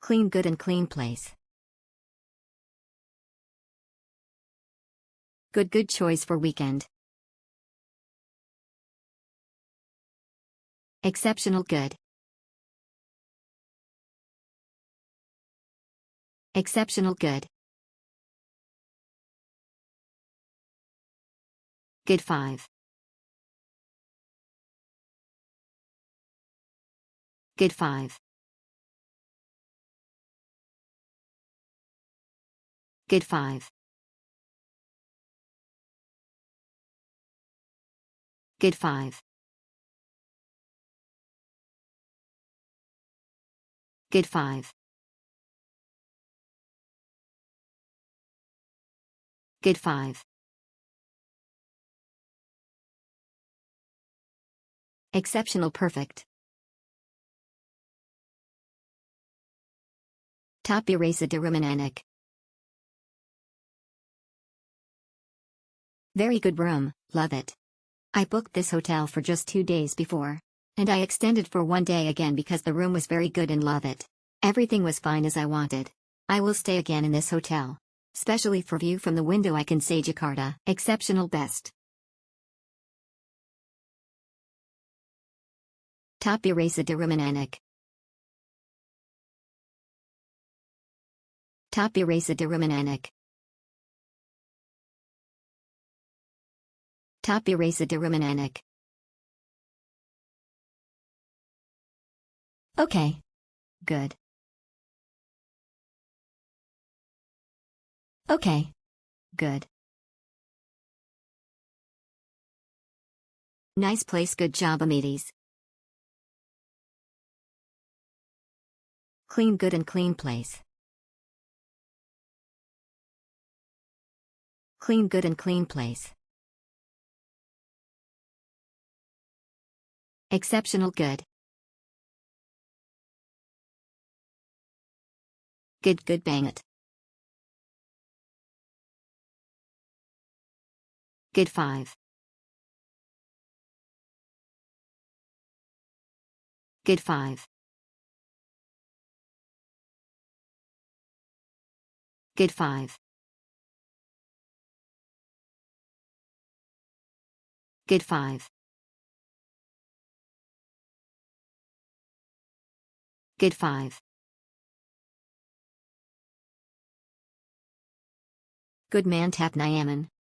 Clean, good and clean place. Good choice for weekend. Exceptional good. Exceptional good. Good 5. Good 5. Good 5. Good 5. Good 5. Good 5. Exceptional perfect. Top erase de Ruminanik. Very good room, love it. I booked this hotel for just 2 days before. And I extended for 1 day again because the room was very good and love it. Everything was fine as I wanted. I will stay again in this hotel. Especially for view from the window I can say Jakarta. Exceptional best. Top erase de Ruminanik. Top erase de Ruminanik. Top erase de Ruminanik. Okay. Good. Okay. Good. Nice place, good job, Amethyst. Clean, good and clean place. Clean, good and clean place. Exceptional good. Good bang it. Good 5. Good 5. Good 5. Good 5. Good 5. Good man tap Nyaman.